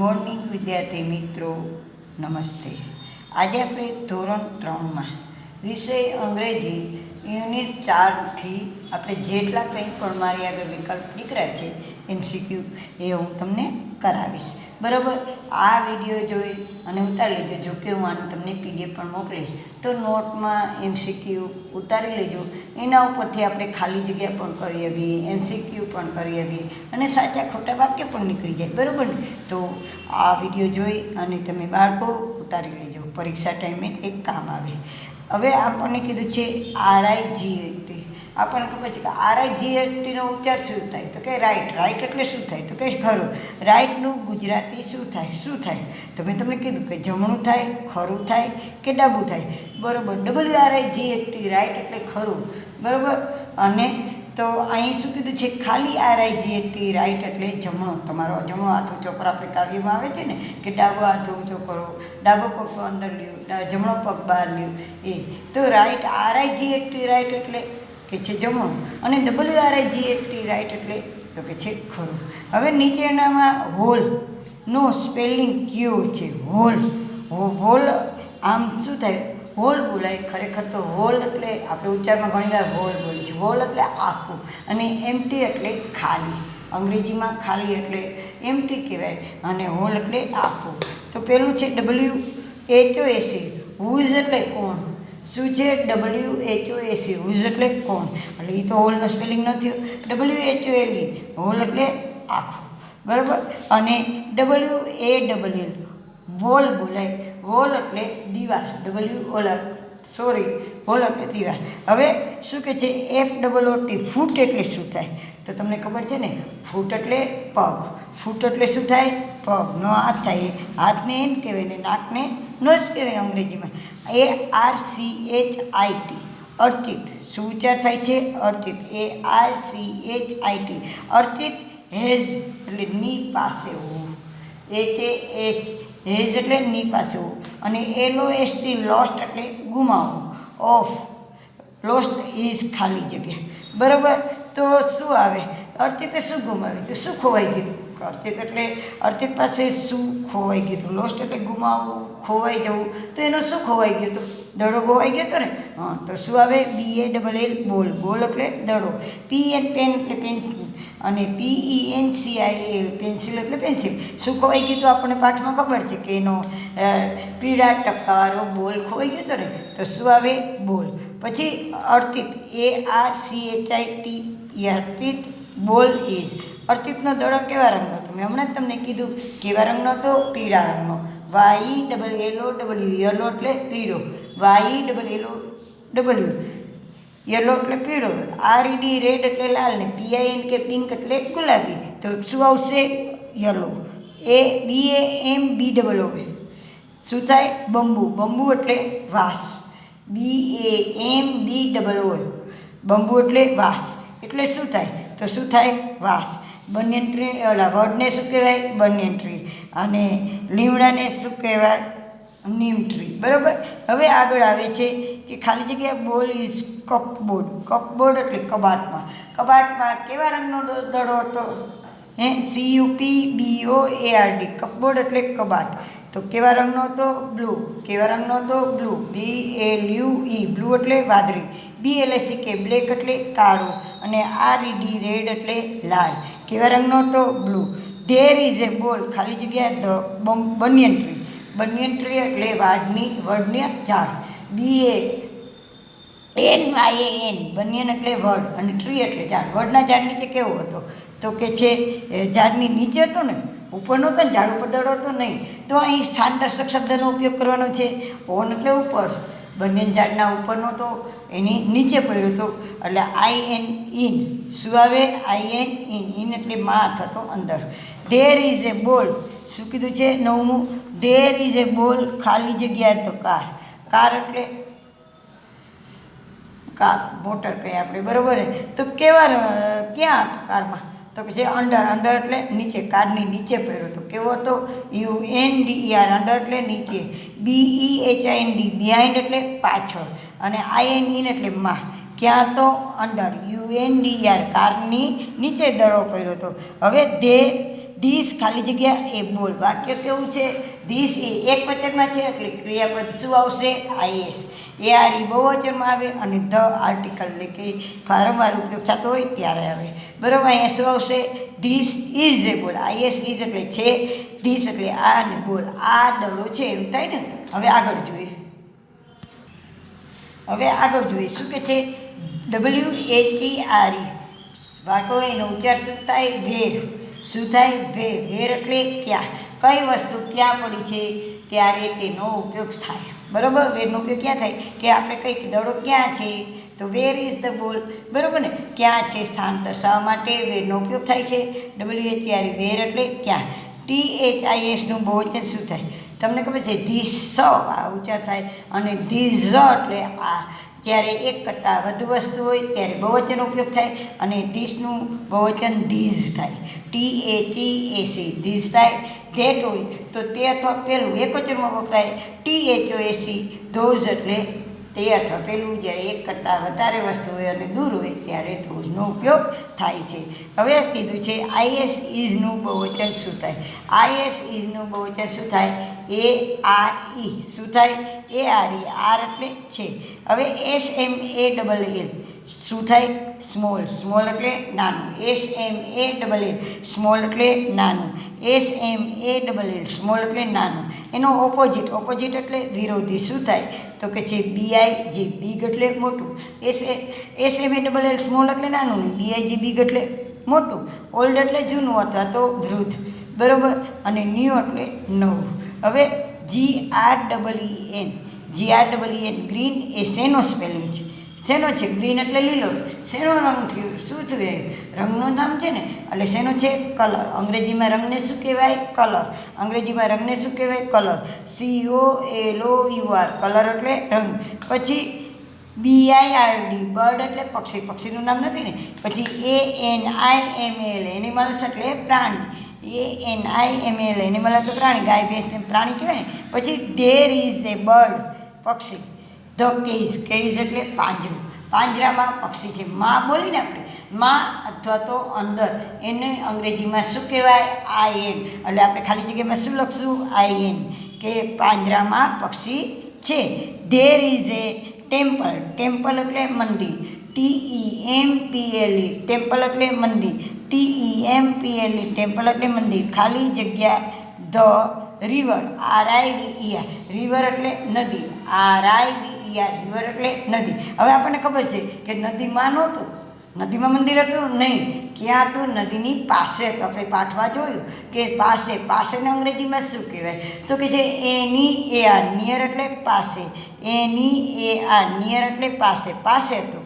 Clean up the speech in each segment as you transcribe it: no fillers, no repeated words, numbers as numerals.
Morning વિદ્યાર્થી મિત્રો, નમસ્તે. આજે આપણે ધોરણ 3માં વિષય અંગ્રેજી યુનિટ 4થી આપણે જેટલા કંઈ પણ મારી આગળ વિકલ્પ નીકળ્યા છે MCQ એ હું તમને કરાવીશ. બરાબર. આ વિડીયો જોઈ અને ઉતારી લેજો. જો કે હું આને તમને PDF પણ મોકલીશ, તો નોટમાં MCQ ઉતારી લેજો. એના ઉપરથી આપણે ખાલી જગ્યા પણ કરી શકીએ, MCQ પણ કરી શકીએ અને સાચા ખોટા વાક્ય પણ નીકળી જાય. બરાબર ને? તો આ વિડીયો જોઈ અને તમે બાળકો ઉતારી લેજો, પરીક્ષા ટાઈમે એક કામ આવે. હવે આપણને કીધું છે RIGHT. આપણને ખબર છે કે RIGHTનો ઉચ્ચાર શું થાય? તો કે રાઈટ. રાઈટ એટલે શું થાય? તો કે ખરું. રાઈટનું ગુજરાતી શું થાય? તો મેં તમને કીધું કે જમણું થાય, ખરું થાય કે ડાબું થાય. બરાબર. RIGHT રાઈટ એટલે ખરું. બરાબર. અને તો અહીં શું કીધું છે? ખાલી RIGHT રાઈટ એટલે જમણો. તમારો જમણો હાથ ઊંચો કરો. આપણે કાવ્યમાં આવે છે ને કે ડાબો હાથ ઊંચો કરો, ડાબો પગ અંદર લ્યો, જમણો પગ બહાર લ્યો. એ તો રાઈટ RIGHT રાઈટ એટલે કે છે જમણું, અને RIGHT રાઈટ એટલે તો કે છે ખરું. હવે નીચેનામાં હોલનો સ્પેલિંગ કયો છે? હોલ આમ શું થાય? હોલ બોલાય. ખરેખર તો હોલ એટલે આપણે ઉચ્ચારમાં ઘણીવાર હોલ બોલીએ છીએ. હોલ એટલે આખું, અને એમ્પ્ટી એટલે ખાલી. અંગ્રેજીમાં ખાલી એટલે એમ્પ્ટી કહેવાય, અને હોલ એટલે આખું. તો પેલું છે WHOS. હુઝ એટલે કોણ? શું છે? WHOS. હુઝ એટલે કોણ? એટલે એ તો હોલનો સ્પેલિંગ નથી. WHOLE હોલ એટલે આખું. બરાબર. અને WALL વોલ બોલાય. વોલ એટલે દિવાલ. વોલ એટલે દિવાલ. હવે શું કહે છે? FOOT ફૂટ એટલે શું થાય? તો તમને ખબર છે ને, ફૂટ એટલે પગ. ફૂટ એટલે શું થાય? પગ. નો હાથ થાય. હાથને એન કહેવાય ને નાકને નોઝ કહેવાય અંગ્રેજીમાં. ARCHIT અર્ચિત. શું ઉચ્ચાર થાય છે? અર્ચિત. ARCHIT અર્ચિત. હેઝ એટલે ની પાસે હોવું. HAS હેઝ એટલે ની પાસે હોવું. અને LOST લોસ્ટ એટલે ગુમાવવું. ઓફ લોસ્ટ ઇઝ ખાલી જગ્યા. બરાબર. તો શું આવે? અર્ચિતે શું ગુમાવ્યું? તો શું ખોવાઈ ગયું? અર્ચિત પાસે શું ખોવાઈ ગયું હતું? લોસ્ટ એટલે ગુમાવવું, ખોવાઈ જવું. તો એનો શું ખોવાઈ ગયું હતું? દડો ખોવાઈ ગયો હતો ને. હા, તો શું આવે? BALL બોલ. બોલ એટલે દડો. PEN પેન એટલે પેન્સિલ, અને PENCIL પેન્સિલ એટલે પેન્સિલ. શું ખોવાઈ ગયું હતું? આપણને પાઠમાં ખબર છે કે એનો પીળા ટપકાવાળો બોલ ખોવાઈ ગયો હતો ને. તો શું આવે? બોલ. પછી Archit ARCHIT Archit ball is. અર્ચિતનો દડો કેવા રંગનો હતો? મેં હમણાં જ તમને કીધું કેવા રંગનો હતો? પીળા રંગનો. YELLOW યલો એટલે પીળો. YELLOW યલો એટલે પીળો. RED રેડ એટલે લાલ, ને PINK પિંક એટલે ગુલાબી. તો શું આવશે? યલો. BAMBOO શું થાય? બંબુ. બંબુ એટલે વાંસ. BAMBOO બંબુ એટલે વાંસ. એટલે શું થાય? તો શું થાય? વાંસ. બનિયન ટ્રી વડને શું કહેવાય? Banyan tree. અને લીમડાને શું કહેવાય? નીમ ટ્રી. બરાબર. હવે આગળ આવે છે કે ખાલી જગ્યા બોલ ઇઝ કપબોર્ડ. કપબોર્ડ એટલે કબાટમાં. કબાટમાં કેવા રંગનો દડો હતો? CUPBOARD કપબોર્ડ એટલે કબાટ. તો કેવા રંગનો હતો? બ્લુ. કેવા રંગનો હતો? બ્લુ. BLUE બ્લુ એટલે વાદળી. BLACK બ્લેક એટલે કાળું. અને RED રેડ એટલે લાલ. કેવા રંગનો હતો? બ્લુ. ધેર ઇઝ એ બોલ ખાલી જગ્યા બનિયન ટ્રી. બનિયન ટ્રી એટલે વડની ઝાડ. BANYAN બનિયન એટલે વડ, અને ટ્રી એટલે ઝાડ. વડના ઝાડ નીચે કેવો હતો? તો કે છે ઝાડની નીચે હતો ને, ઉપર નહોતો ને. ઝાડ ઉપર દડો હતો નહીં. તો અહીં સ્થાનદર્શક શબ્દનો ઉપયોગ કરવાનો છે. ઓન એટલે ઉપર. બનિયન ઝાડના ઉપર નહોતો, એની નીચે પડ્યો હતો. એટલે IN. શું આવે? IN એટલે માથ હતો અંદર. ધેર ઇઝ એ બોલ. શું કીધું છે? 9મું. ધેર ઇઝ એ બોલ ખાલી જગ્યા તો કાર. કાર એટલે કાર, મોટર કહીએ આપણે. બરાબર. તો ક્યાં હતો કારમાં? તો કે છે અંડર. અંડર એટલે નીચે. કારની નીચે પડ્યો હતો. કેવો હતો? UNDER અંડર એટલે નીચે. BEHIND બિહાઇન્ડ એટલે પાછળ. અને IN એટલે માં. ક્યાં તો? અંડર. UNDER કારની નીચે દડો પડ્યો હતો. હવે ધીસ ખાલી જગ્યા એ બોલ. વાક્ય કેવું છે? ધીસ એ એક વચનમાં છે એટલે ક્રિયાપદ શું આવશે? આઈએસ. એ આર ઈ બહુવચનમાં આવે અને ધ આર્ટિકલ એટલે કે વારંવાર ઉપયોગ થતો હોય ત્યારે આવે. બરાબર, અહીંયા શું આવશે? ધીસ ઇઝ એ બોલ. આઈએસ ઇઝ એટલે છે, ધીસ એટલે આ ને બોલ આ દડો છે એવું થાય ને. હવે આગળ જોઈએ. શું કે છે? WHERE. વાટો એનો ઉચ્ચાર શું થાય? વેર. શું થાય? વેર. વેર એટલે ક્યાં, કઈ વસ્તુ ક્યાં પડી છે ત્યારે તેનો ઉપયોગ થાય. બરાબર, વેરનો ઉપયોગ ક્યાં થાય? કે આપણે કંઈક દડો ક્યાં છે તો વેર ઇઝ ધ બોલ. બરાબર ને, ક્યાં છે સ્થાન દર્શાવવા માટે વેરનો ઉપયોગ થાય છે. WHERE વેર એટલે ક્યાં. THISનું બહુવચન શું થાય? તમને ખબર છે? ધીસ આ ઉચ્ચાર થાય અને ધીઝ એટલે આ. જ્યારે એક કરતાં વધુ વસ્તુ હોય ત્યારે બહુવચનનો ઉપયોગ થાય અને ધીસનું બહુવચન ધીઝ થાય. THEAC ધીઝ થાય. ધેટ હોય તો તે અથવા પેલું એક વચનમાં વપરાય. THOAC ધોઝ એટલે તે અથવા પેલું. જ્યારે એક કરતાં વધારે વસ્તુ હોય અને દૂર હોય ત્યારે ધોઝનો ઉપયોગ થાય છે. હવે કીધું છે આઈએસ ઇઝનું બહુવચન શું થાય? આઈએસ ઇઝનું બહુવચન શું થાય? ARE. શું થાય? ARE. આર એટલે છે. હવે SMALL શું થાય? સ્મોલ. સ્મોલ એટલે નાનું. SMALL સ્મોલ એટલે નાનું. SMALL સ્મોલ એટલે નાનું. એનો ઓપોઝિટ એટલે વિરોધી શું થાય? તો કે છે BIG. બિગ એટલે મોટું. SMALL સ્મોલ એટલે નાનું ને BIG બિગ એટલે મોટું. ઓલ્ડ એટલે જૂનું અથવા તો વૃદ્ધ. બરાબર, અને ન્યૂ એટલે નવું. હવે GREEN ગ્રીન એ શેનો સ્પેલિંગ છે? શેનો છે? ગ્રીન એટલે લીલો. શેનો રંગ થયો? શું થયું? રંગનું નામ છે ને, એટલે શેનો છે? કલર. અંગ્રેજીમાં રંગને શું કહેવાય? કલર. અંગ્રેજીમાં રંગને શું કહેવાય? કલર. COLOUR કલર એટલે રંગ. પછી BIRD બર્ડ એટલે પક્ષી. પક્ષીનું નામ નથી ને. પછી ANIMAL એનિમલ્સ એટલે પ્રાણી. ANIMAL એનિમલ એટલે પ્રાણી. ગાય ભેંસને પ્રાણી કહેવાય ને. પછી ધેર ઇઝ એ બર્ડ પક્ષી. ધ કેજ એટલે પાંજરું. પાંજરામાં પક્ષી છે. માં બોલીને આપણે માં અથવા તો અંદર, એને અંગ્રેજીમાં શું કહેવાય? IN. એટલે આપણે ખાલી જગ્યામાં શું લખશું? IN, કે પાંજરામાં પક્ષી છે. There is A temple. Temple એટલે મંદિર. TEMPLE ટેમ્પલ એટલે મંદિર. TEMPLE ટેમ્પલ એટલે મંદિર. ખાલી જગ્યા ધ રિવર. RIVER રિવર એટલે નદી. RIVER રિવર એટલે નદી. હવે આપણને ખબર છે કે નદીમાં નહોતું, નદીમાં મંદિર હતું નહીં. ક્યાં હતું? નદીની પાસે. તો આપણે પાઠમાં જોયું કે પાસેને અંગ્રેજીમાં શું કહેવાય? તો કે છે NEAR નિયર એટલે પાસે. NEAR નિયર એટલે પાસે. પાસે હતું.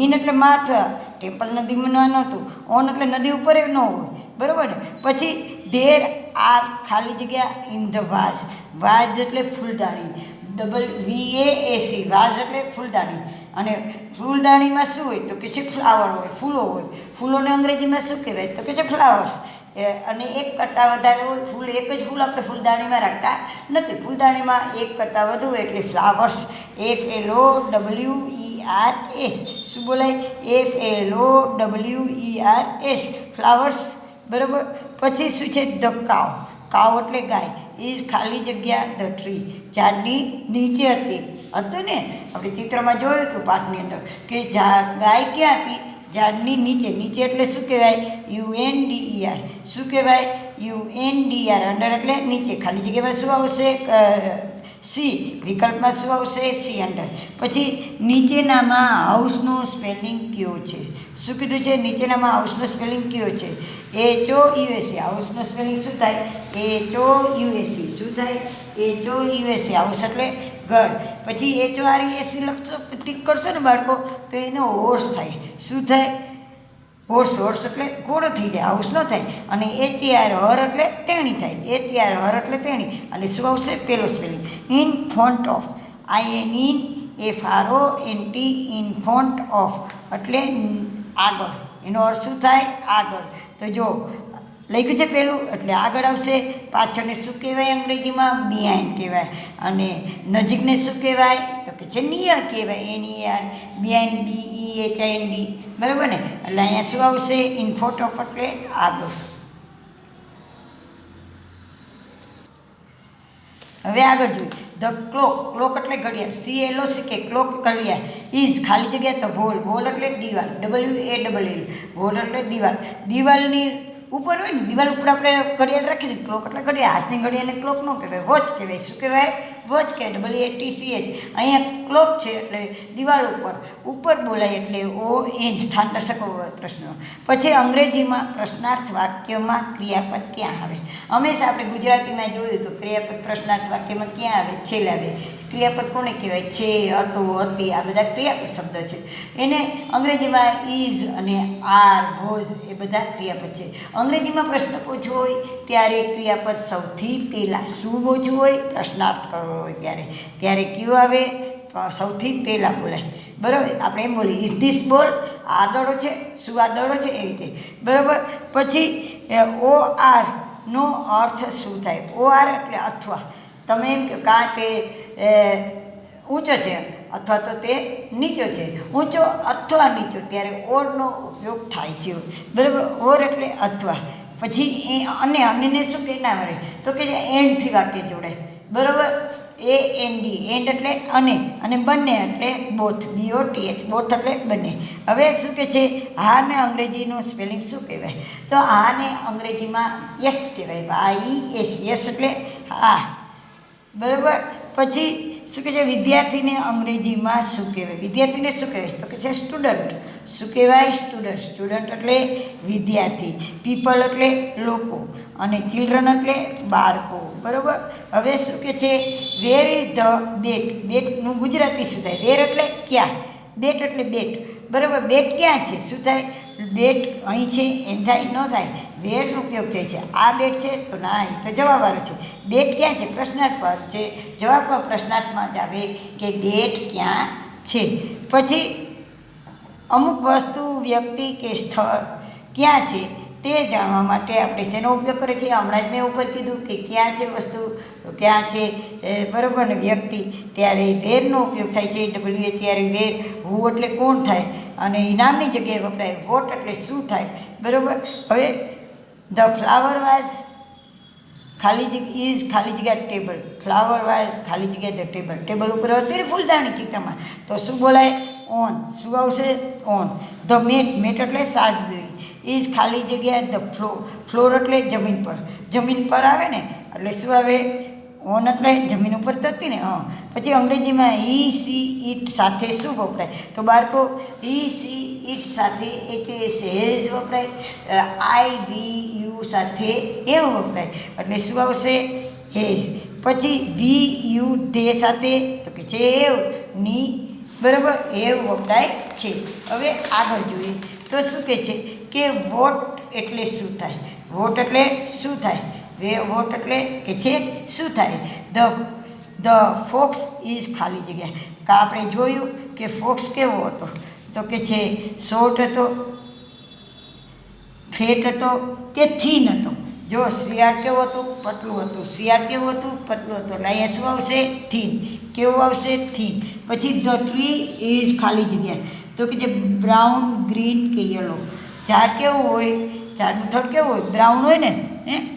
ઇન એટલે માથા. ટેમ્પલ નદીમાં નહોતું. ઓન એટલે નદી ઉપર ન હોય. બરાબર ને. પછી ધેર આર ખાલી જગ્યા ઇન ધ વાઝ. વાઝ એટલે ફૂલદાણી. VASE વાઝ એટલે ફૂલદાણી. અને ફૂલદાણીમાં શું હોય? તો કે છે ફ્લાવર હોય, ફૂલો હોય. ફૂલોને અંગ્રેજીમાં શું કહેવાય? તો કે છે ફ્લાવર્સ. અને એક કરતાં વધારે હોય ફૂલ. એક જ ફૂલ આપણે ફૂલદાણીમાં રાખતા નથી. ફૂલદાણીમાં એક કરતાં વધુ હોય એટલે ફ્લાવર્સ. FLOWERS શું બોલાય? FLOWERS flowers. બરાબર. પછી શું છે? ધ કાવ એટલે ગાય. ઇઝ ખાલી જગ્યા ધ ટ્રી ઝાડની નીચે હતું ને. આપણે ચિત્રમાં જોયું હતું પાઠની અંદર કે ગાય ક્યાં હતી? ઝાડની નીચે. નીચે એટલે શું કહેવાય? UNDER. શું કહેવાય? UNDER. અંડર એટલે નીચે. ખાલી જગ્યામાં શું આવશે? સી. વિકલ્પમાં શું આવશે? C under. પછી નીચેનામાં હાઉસનો સ્પેલિંગ કયો છે? શું કીધું છે? નીચેનામાં હાઉસનો સ્પેલિંગ કયો છે? HOUSE. હાઉસનો સ્પેલિંગ શું થાય? HOUSE. શું થાય? HOUSE. હાઉસ એટલે ઘર. પછી HORES લખશો, ટીક કરશો ને બાળકો, તો એનો હોર્સ થાય. શું થાય? હોર્સ. હોર્સ એટલે ઘોડો થઈ જાય, હાઉસ ન થાય. અને HER એટલે તેણી થાય. HER એટલે તેણી. એટલે શું આવશે? પેલો spelling. In front of. INFRONT in front of એટલે આગળ. એનો અર્થ શું થાય? આગળ. તો જો લખ્યું છે પેલું એટલે આગળ આવશે. પાછળને શું કહેવાય અંગ્રેજીમાં? બિહાઇન્ડ કહેવાય. અને નજીકને શું કહેવાય? તો કે છે નિયર કહેવાય. NER. Behind BEHIND. બરાબર ને. એટલે અહીંયા શું આવશે? ઇન ફ્રન્ટ ઓફ એટલે આગળ. હવે આગળ જોઈએ ધ ક્લોક, ક્લોક એટલે ઘડિયાળ, CLOC કે ક્લોક ઘડિયાળ, ઇઝ ખાલી જગ્યા તો વોલ, વોલ એટલે દિવાલ, WALL, વોલ એટલે દિવાલ, દિવાલની ઉપર હોય ને દિવાલ ઉપર આપણે ઘડિયાળ રાખી દઈએ, ક્લોક એટલે ઘડિયાળ, હાથની ઘડિયાળને ક્લોક ન કહેવાય, વોચ કહેવાય. શું કહેવાય? વોચ કહેવાય, WATCH. અહીંયા ક્લોક છે એટલે દિવાલ ઉપર બોલાય એટલે ON, સ્થાન દર્શકો પ્રશ્નો. પછી અંગ્રેજીમાં પ્રશ્નાર્થ વાક્યમાં ક્રિયાપદ ક્યાં આવે? હંમેશા આપણે ગુજરાતીમાં જોયું તો ક્રિયાપદ પ્રશ્નાર્થ વાક્યમાં ક્યાં આવે? છેલ્લે આવે. ક્રિયાપદ કોને કહેવાય? છે, હતો, હતી, આ બધા ક્રિયાપદ શબ્દ છે. એને અંગ્રેજીમાં ઇઝ અને આર, વોઝ એ બધા ક્રિયાપદ છે. અંગ્રેજીમાં પ્રશ્ન પૂછવો હોય ત્યારે ક્રિયાપદ સૌથી પહેલાં, શું પૂછવું હોય? પ્રશ્નાર્થ કરવો હોય ત્યારે કયું આવે? સૌથી પહેલાં બોલાય. બરાબર, આપણે એમ બોલીએ ઇઝ ધીસ બોલ, આ દડો છે, શું આ દડો છે, એ રીતે. બરાબર. પછી OR નો અર્થ શું થાય? OR એટલે અથવા. તમે એમ કહો કાં તે ઊંચો છે અથવા તો તે નીચો છે, ઊંચો અથવા નીચો, ત્યારે ઓરનો ઉપયોગ થાય છે. બરાબર, ઓર એટલે અથવા. પછી અને શું કે ના મળે તો કે એન્ડથી વાક્ય જોડાય. બરાબર, AND, એન્ડ એટલે અને બંને એટલે બોથ, BOTH, બોથ એટલે બંને. હવે શું કે છે? હાને અંગ્રેજીનું સ્પેલિંગ શું કહેવાય? તો હાને અંગ્રેજીમાં યસ કહેવાય, YES, યસ એટલે હા. બરાબર. પછી શું કહે છે? વિદ્યાર્થીને અંગ્રેજીમાં શું કહેવાય? વિદ્યાર્થીને શું કહેવાય? તો કે છે સ્ટુડન્ટ. શું કહેવાય? સ્ટુડન્ટ. સ્ટુડન્ટ એટલે વિદ્યાર્થી, પીપલ એટલે લોકો, અને ચિલ્ડ્રન એટલે બાળકો. બરાબર. હવે શું કે છે? વેર ઇઝ ધ બેટ? બેટનું ગુજરાતી શું થાય? વેર એટલે ક્યાં, બેટ એટલે બેટ. બરાબર, બેટ ક્યાં છે? શું થાય? બેટ અહીં છે એમ થાય? ન થાય, વેરનો ઉપયોગ થાય છે. આ બેટ છે તો ના, એ તો જવાબવાળો છે. બેટ ક્યાં છે? પ્રશ્નાર્થ છે, જવાબ પણ પ્રશ્નાર્થમાં જ આવે કે બેટ ક્યાં છે. પછી અમુક વસ્તુ, વ્યક્તિ કે સ્થળ ક્યાં છે તે જાણવા માટે આપણે શેનો ઉપયોગ કરીએ છીએ? હમણાં જ મેં ઉપર કીધું કે ક્યાં છે વસ્તુ, ક્યાં છે બરાબર ને વ્યક્તિ, ત્યારે વેરનો ઉપયોગ થાય છે, WHER, વેર. હુ એટલે કોણ થાય, અને ઇનામની જગ્યાએ વપરાય. વોટ એટલે શું થાય. બરાબર. હવે ધ ફ્લાવર વાઝ ખાલી જગ્યા ઇઝ ખાલી જગ્યા ટેબલ, ફ્લાવર વાઝ ખાલી જગ્યા ધ ટેબલ, ટેબલ ઉપર અત્યારે ફૂલદાની ચિત્રમાં, તો શું બોલાય? ઓન. શું આવશે? ઓન. ધ મેટ, મેટ એટલે સાદડી, ઇઝ ખાલી જગ્યા ધ ફ્લોર, ફ્લોર એટલે જમીન પર, જમીન પર આવે ને એટલે શું આવે? ઓન એટલે જમીન ઉપર થતી ને. પછી અંગ્રેજીમાં ઇટ સાથે શું વપરાય? તો બાળકો ઇટ સાથે હેઝ વપરાય, IVU સાથે એવું વપરાય એટલે શું આવશે? હેઝ. પછી VU ધે સાથે તો કે છે એવ, ની. બરાબર, એવું વપરાય છે. હવે આગળ જોઈએ તો શું કહે છે કે વોટ એટલે શું થાય? વોટ એટલે શું થાય? વોટ એટલે કે છે શું થાય? ધ ફોક્સ ઇઝ ખાલી જગ્યા. આપણે જોયું કે ફોક્સ કેવો હતો? તો કે છે શોર્ટ હતો, ફેટ હતો કે થીન હતો? જો શિયાળ કેવું હતું? પતલું હતું. શિયાળ કેવું હતું? પતલું હતું. એટલે અહીંયા શું આવશે? થીન. કેવું આવશે? થીન. પછી ધ ટ્રી ઇઝ ખાલી જગ્યા, તો કે જે બ્રાઉન, ગ્રીન કે યલો. ઝાડ કેવું હોય? ઝાડનું થડ કેવું હોય? બ્રાઉન હોય ને.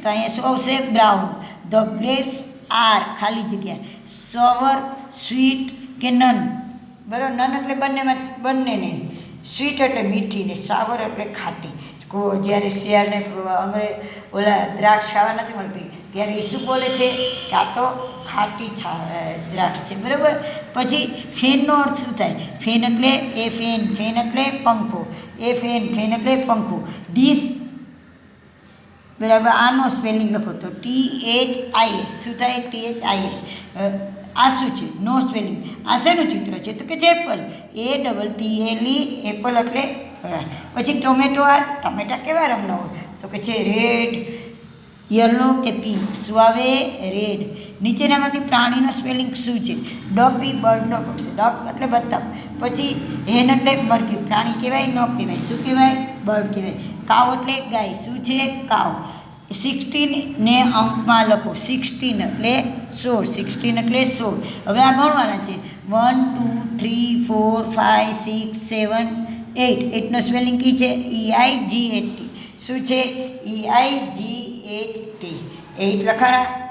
તો અહીંયા શું આવશે? બ્રાઉન. ધ ગ્રેપ્સ આર ખાલી જગ્યા, સવર, સ્વીટ કે નન. બરાબર, નન એટલે બંનેને. સ્વીટ એટલે મીઠી ને સાવર એટલે ખાટી. જ્યારે શિયાળને ઓલા દ્રાક્ષ ખાવા નથી મળતી ત્યારે એ શું બોલે છે? કે આ તો ખાટી દ્રાક્ષ છે. બરાબર. પછી ફેનનો અર્થ શું થાય? ફેન એટલે ફેન એટલે પંખો, ફેન એટલે પંખો. ધીસ. બરાબર, આનો સ્પેલિંગ લખો તો THIS. શું થાય? THIS. આ શું છે? નો સ્પેલિંગ. આ શેનું ચિત્ર છે? તો કે છે એપલ, APPLE, એપલ એટલે. પછી ટોમેટો આર, ટમેટા કેવા રંગના હોય? તો કે છે રેડ, યલો કે પિંક. શું આવે? રેડ. નીચેનામાંથી પ્રાણીનો સ્પેલિંગ શું છે? ડક એ બર્ડનો પડશે, ડક એટલે બતક. પછી હેન એટલે મરઘી, પ્રાણી કહેવાય? ન કહેવાય. શું કહેવાય? બર્ડ કહેવાય. કાવ એટલે ગાય. શું છે? કાવ. 16 ને અંકમાં લખો. 16 એટલે 16. 16 એટલે 16. હવે આ ગણવાના છે. 1 2 3 4 5 6 7 8. 8નો સ્પેલિંગ કી છે? EIGHT. શું છે? EIGHT. 8 લખાણા.